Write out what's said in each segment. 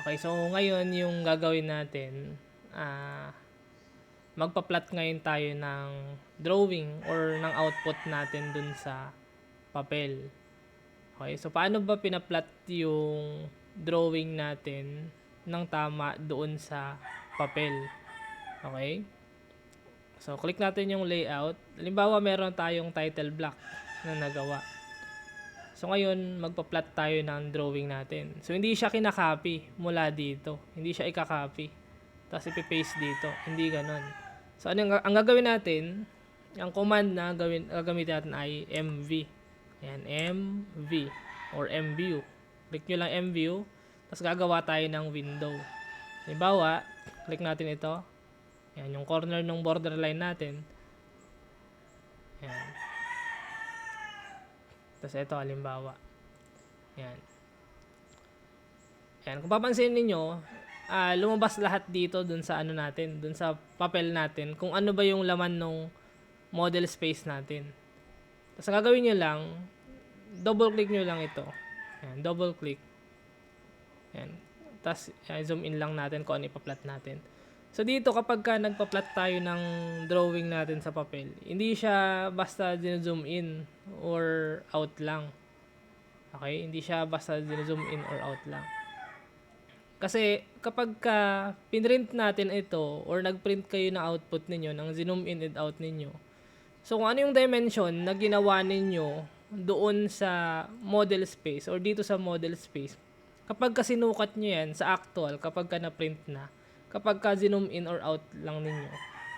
Okay, so ngayon yung gagawin natin, magpa-plot ngayon tayo ng drawing or ng output natin dun sa papel. Okay, so paano ba pina-plot yung drawing natin ng tama doon sa papel? Okay? So, click natin yung layout. Halimbawa, meron tayong title block na nagawa. So, ngayon, magpa-plot tayo ng drawing natin. So, hindi siya kinakopy mula dito. Hindi siya ikakopy. Tapos, ipipaste dito. Hindi ganon. So, ang gagawin natin, ang command na gagamitin natin ay mv. Ayan, mv or mview. Click nyo lang mview. Tapos, gagawa tayo ng window. Halimbawa, click natin ito. Ayan, yung corner ng borderline natin. Ayan. Tapos ito, halimbawa. Ayan. Ayan. Kung papansin ninyo, lumabas lahat dito dun sa ano natin, dun sa papel natin, kung ano ba yung laman ng model space natin. Tapos ang gagawin nyo lang, double click nyo lang ito. Ayan, double click. Ayan. Tapos zoom in lang natin kung ano ipa-plot natin. So dito kapag ka nagpa-plot tayo ng drawing natin sa papel, hindi siya basta zoom in or out lang. Okay? Hindi siya basta zoom in or out lang. Kasi kapag ka pinrint natin ito or nagprint kayo ng output ninyo, ng zoom in and out ninyo, so kung ano yung dimension na ginawa ninyo doon sa model space or dito sa model space, kapag ka sinukat nyo yan sa actual, kapag ka na-print na, kapag ka zoom in or out lang ninyo,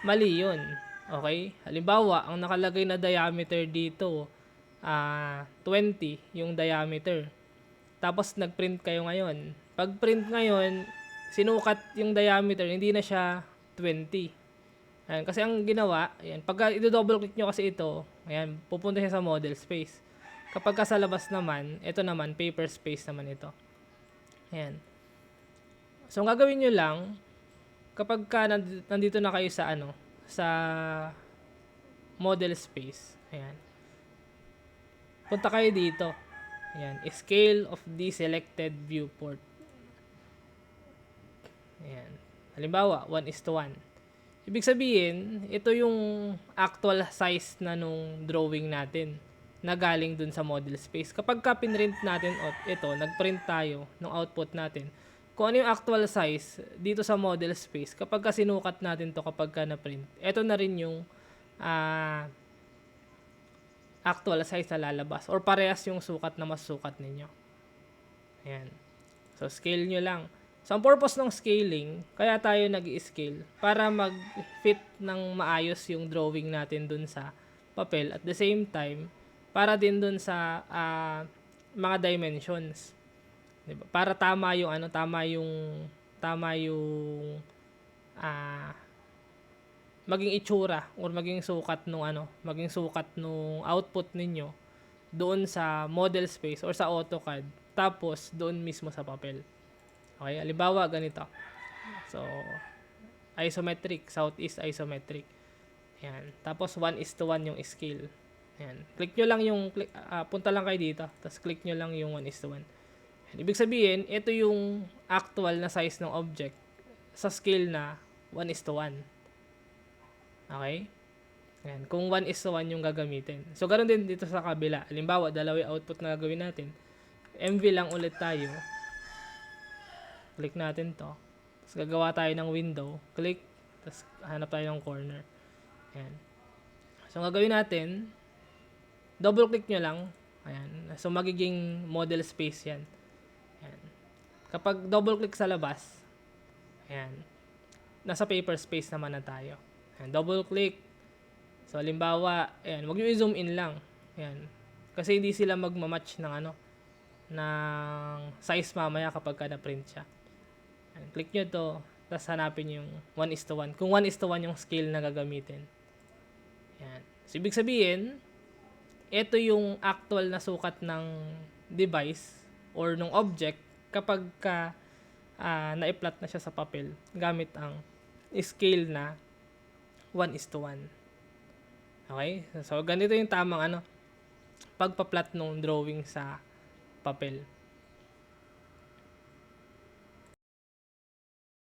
mali yun. Okay? Halimbawa, ang nakalagay na diameter dito, 20 yung diameter. Tapos nagprint kayo ngayon. Pag print ngayon, sinukat yung diameter, hindi na siya 20. Ayan, kasi ang ginawa, ayan, pag i-double click nyo kasi ito, ayan, pupunta siya sa model space. Kapag ka sa labas naman, ito naman, paper space naman ito. Ayan. So, ang gagawin nyo lang, kapag ka nandito na kayo sa sa model space, ayan, punta kayo dito. Ayan, scale of the selected viewport. Ayan. Halimbawa, 1:1. Ibig sabihin, ito yung actual size na nung drawing natin na galing dun sa model space. Kapag ka pinrint natin ito, nagprint tayo ng output natin, kung ano yung actual size dito sa model space, kapag ka sinukat natin to kapag ka na-print, ito na rin yung actual size na lalabas or parehas yung sukat na masukat ninyo. Ayan. So, scale nyo lang. So, ang purpose ng scaling, kaya tayo nag-i-scale para mag-fit ng maayos yung drawing natin dun sa papel. At the same time, para din dun sa mga dimensions. Diba? Para tama yung maging itsura or maging sukat nung output ninyo doon sa model space or sa AutoCAD, tapos doon mismo sa papel. Okay, halimbawa ganito. So, isometric, southeast isometric. Ayan. Tapos 1:1 yung scale. Ayan. Click nyo lang yung, punta lang kayo dito. Tapos click nyo lang yung 1:1. Ibig sabihin, ito yung actual na size ng object sa scale na 1:1. Okay? Ayan. Kung 1:1 yung gagamitin. So, ganoon din dito sa kabila. Halimbawa, dalawa yung output na gagawin natin. MV lang ulit tayo. Click natin to. Tapos gagawa tayo ng window. Click. Tapos hanap tayo ng corner. Ayan. So, ang gagawin natin, double click nyo lang. Ayan. So, magiging model space yan. Ayan. Kapag double click sa labas, ayan, nasa paper space naman na tayo. Ayan. Double click. So, halimbawa, ayan, wag nyo i-zoom in lang. Ayan. Kasi hindi sila magmamatch ng ng size mamaya kapag ka na-print siya. Ayan. Click nyo to. Tapos hanapin yung 1:1. Kung 1:1 yung scale na gagamitin. Ayan. So, ibig sabihin, ito yung actual na sukat ng device or ng object kapag ka na-plot na siya sa papel gamit ang scale na 1:1. Okay? So, ganito yung tamang pagpa-plot ng drawing sa papel.